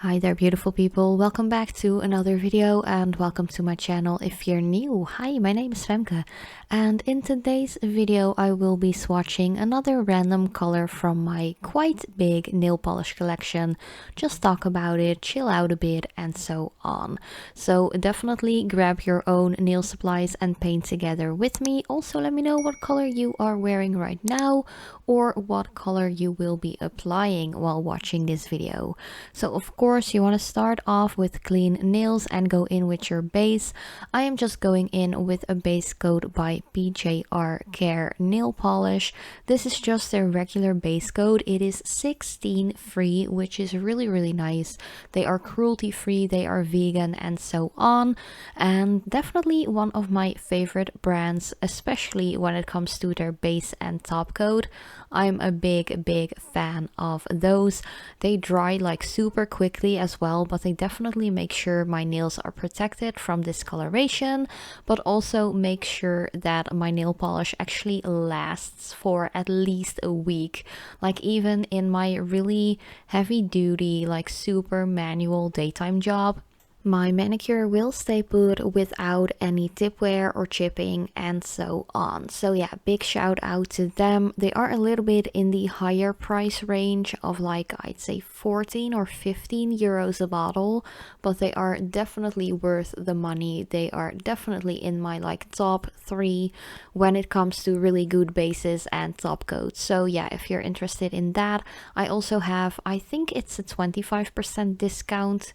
Hi there, beautiful people. Welcome back to another video and welcome to my channel if you're new. Hi, my name is Femke, and in today's video I will be swatching another random color from my quite big nail polish collection. Just talk about it, chill out a bit, and so on. So definitely grab your own nail supplies and paint together with me. Also let me know what color you are wearing right now or what color you will be applying while watching this video. So of course you want to start off with clean nails and go in with your base. I am just going in with a base coat by PJR Care nail polish. This is just their regular base coat. It is 16 free, which is really nice. They are cruelty free, they are vegan, and so on, and definitely one of my favorite brands, especially when it comes to their base and top coat. I'm a big fan of those. They dry like super quickly as well, but they definitely make sure my nails are protected from discoloration, but also make sure that my nail polish actually lasts for at least a week. Like even in my really heavy duty, like super manual daytime job, my manicure will stay put without any tip wear or chipping and so on. So yeah, big shout out to them. They are a little bit in the higher price range of like I'd say 14 or 15 euros a bottle, but they are definitely worth the money. They are definitely in my like top 3 when it comes to really good bases and top coats. So yeah, if you're interested in that, I also have, I think it's a 25% discount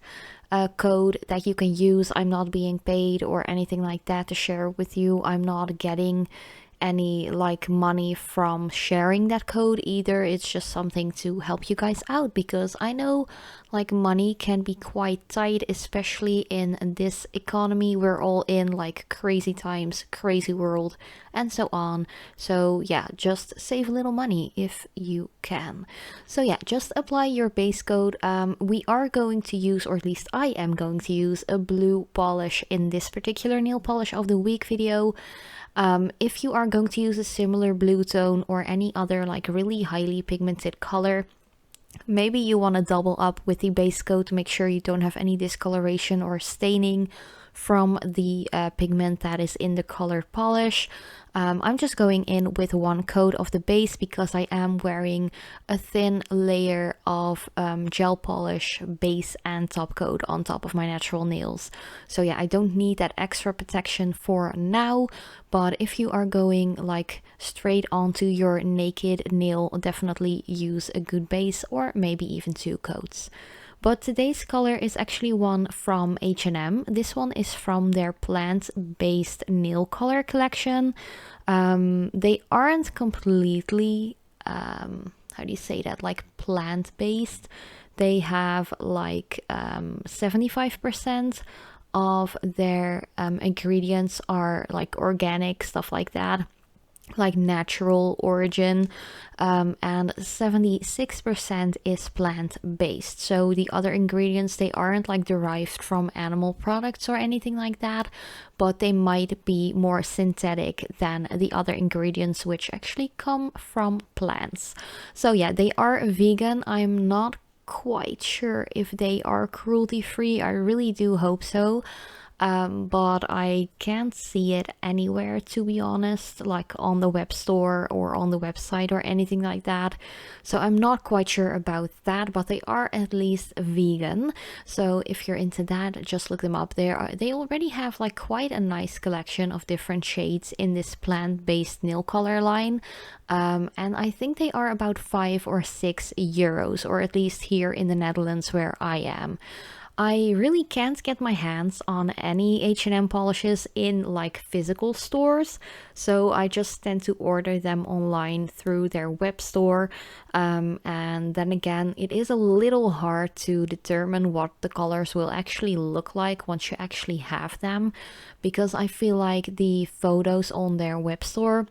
code that you can use. I'm not being paid or anything like that to share with you. I'm not getting any like money from sharing that code either. It's just something to help you guys out, because I know like money can be quite tight, especially in this economy we're all in, like crazy times, crazy world, and so on. So yeah, just save a little money if you can. So yeah, just apply your base coat. We are going to use, or at least I am going to use, a blue polish in this particular nail polish of the week video. If you are going to use a similar blue tone or any other like really highly pigmented color, maybe you want to double up with the base coat to make sure you don't have any discoloration or staining from the pigment that is in the colored polish. I'm just going in with one coat of the base because I am wearing a thin layer of gel polish base and top coat on top of my natural nails. So yeah, I don't need that extra protection for now, but if you are going like straight onto your naked nail, definitely use a good base or maybe even 2 coats. But today's color is actually one from H&M. This one is from their plant-based nail color collection. They aren't completely, how do you say that, like plant-based. They have like 75% of their ingredients are like organic, stuff like that, like natural origin, and 76% is plant-based. So the other ingredients, they aren't like derived from animal products or anything like that, but they might be more synthetic than the other ingredients, which actually come from plants. So yeah, they are vegan. I'm not quite sure if they are cruelty free. I really do hope so. But I can't see it anywhere, to be honest, like on the web store or on the website or anything like that. So I'm not quite sure about that, but they are at least vegan. So if you're into that, just look them up. They already have like quite a nice collection of different shades in this plant-based nail color line. And I think they are about 5 or 6 euros, or at least here in the Netherlands where I am. I really can't get my hands on any H&M polishes in like physical stores, so I just tend to order them online through their web store. And then again, it is a little hard to determine what the colors will actually look like once you actually have them, because I feel like the photos on their web store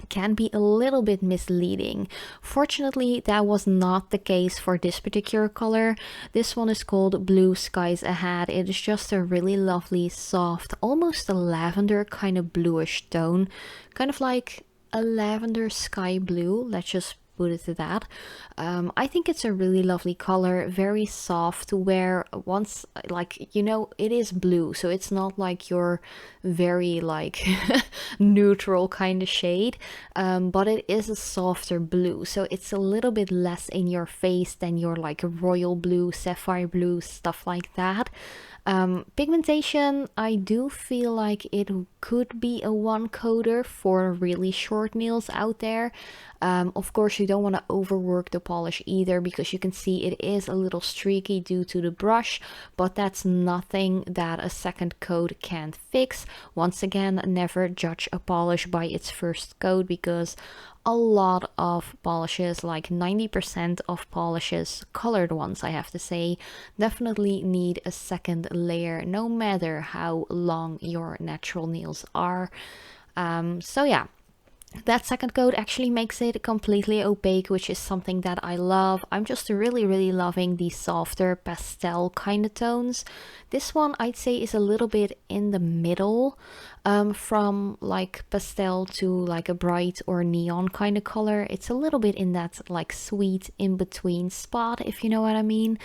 can be a little bit misleading. Fortunately, that was not the case for this particular color. This one is called Blue Skies Ahead. It is just a really lovely, soft, almost a lavender kind of bluish tone, kind of like a lavender sky blue. Let's just put it to that. I think it's a really lovely color, very soft to wear. Once, like, you know, it is blue, so it's not like your very like neutral kind of shade, but it is a softer blue, so it's a little bit less in your face than your like royal blue, sapphire blue, stuff like that. Pigmentation, I do feel like it could be a one coater for really short nails out there. Of course, you don't want to overwork the polish either, because you can see it is a little streaky due to the brush, but that's nothing that a second coat can't fix. Once again, never judge a polish by its first coat, because a lot of polishes, like 90% of polishes, colored ones I have to say, definitely need a second layer, no matter how long your natural nails are. So yeah, that second coat actually makes it completely opaque, which is something that I love. I'm just really loving these softer pastel kind of tones. This one I'd say is a little bit in the middle, from like pastel to like a bright or neon kind of color. It's a little bit in that like sweet in between spot, if you know what I mean.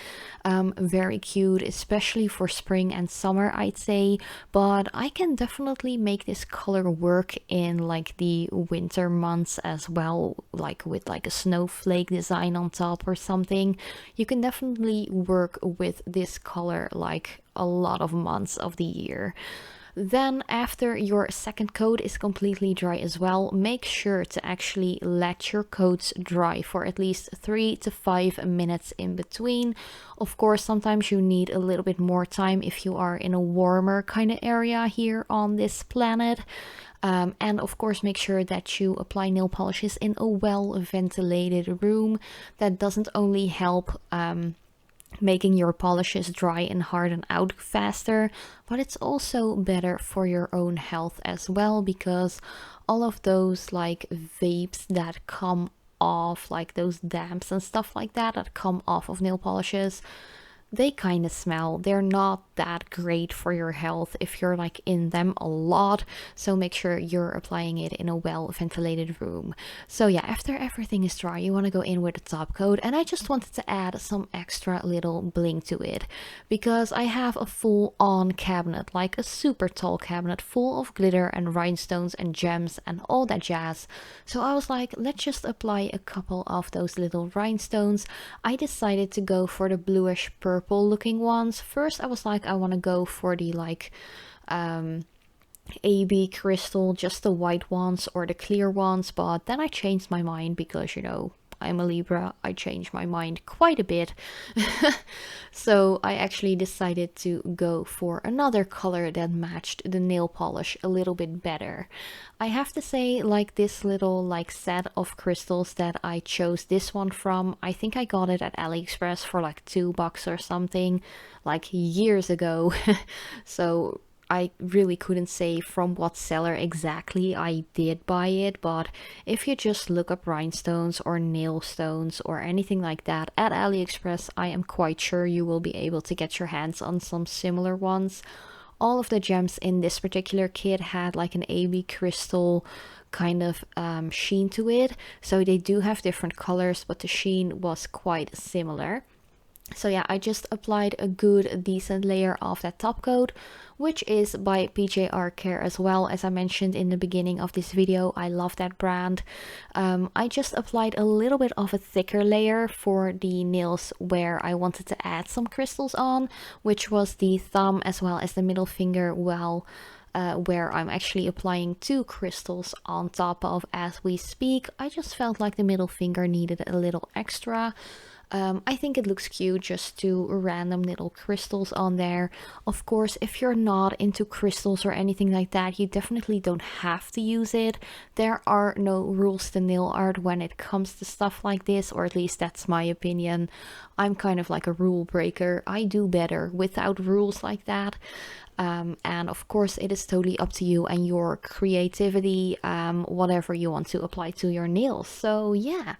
Very cute, especially for spring and summer, I'd say, but I can definitely make this color work in like the winter months as well, like with like a snowflake design on top or something. You can definitely work with this color like a lot of months of the year. Then after your second coat is completely dry as well, make sure to actually let your coats dry for at least 3 to 5 minutes in between. Of course, sometimes you need a little bit more time if you are in a warmer kind of area here on this planet. And of course, make sure that you apply nail polishes in a well ventilated room. That doesn't only help making your polishes dry and harden out faster, but it's also better for your own health as well, because all of those like vapes that come off, like those damps and stuff like that that come off of nail polishes, they kind of smell. They're not that great for your health if you're like in them a lot, so make sure you're applying it in a well ventilated room. So yeah, after everything is dry, you want to go in with a top coat, and I just wanted to add some extra little bling to it, because I have a full on cabinet, like a super tall cabinet full of glitter and rhinestones and gems and all that jazz. So I was like, let's just apply a couple of those little rhinestones. I decided to go for the bluish purple looking ones. First I was like, I want to go for the like AB crystal, just the white ones or the clear ones, but then I changed my mind because, you know, I'm a Libra, I change my mind quite a bit. So I actually decided to go for another color that matched the nail polish a little bit better. I have to say, like this little like set of crystals that I chose this one from, I think I got it at AliExpress for like $2 or something, like years ago. So I really couldn't say from what seller exactly I did buy it, but if you just look up rhinestones or nail stones or anything like that at AliExpress, I am quite sure you will be able to get your hands on some similar ones. All of the gems in this particular kit had like an AB crystal kind of sheen to it, so they do have different colors, but the sheen was quite similar. So yeah, I just applied a good decent layer of that top coat, which is by PJR Care as well. As I mentioned in the beginning of this video, I love that brand. I just applied a little bit of a thicker layer for the nails where I wanted to add some crystals on, which was the thumb as well as the middle finger, well, where I'm actually applying 2 crystals on top of as we speak. I just felt like the middle finger needed a little extra. I think it looks cute, just 2 random little crystals on there. Of course, if you're not into crystals or anything like that, you definitely don't have to use it. There are no rules to nail art when it comes to stuff like this, or at least that's my opinion. I'm kind of like a rule breaker. I do better without rules like that. And of course it is totally up to you and your creativity, whatever you want to apply to your nails. So yeah,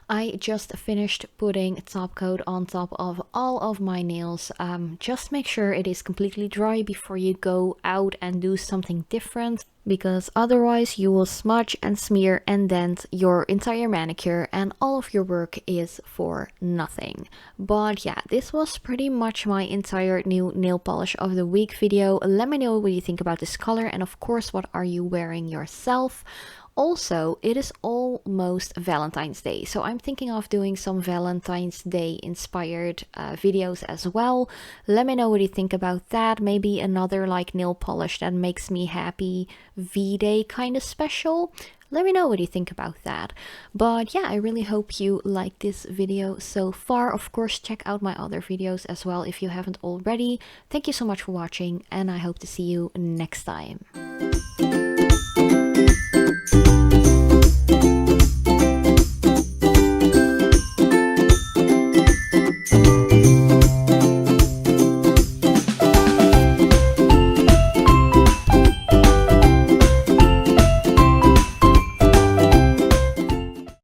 I just finished putting top coat on top of all of my nails. Just make sure it is completely dry before you go out and do something different. because otherwise you will smudge and smear and dent your entire manicure and all of your work is for nothing. But yeah, this was pretty much my entire new nail polish of the week video. Let me know what you think about this color, and of course, what are you wearing yourself? Also, it is almost Valentine's Day, so I'm thinking of doing some Valentine's Day inspired videos as well. Let me know what you think about that. Maybe another like nail polish that makes me happy V-Day kind of special. Let me know what you think about that. But yeah, I really hope you like this video so far. Of course, check out my other videos as well if you haven't already. Thank you so much for watching, and I hope to see you next time.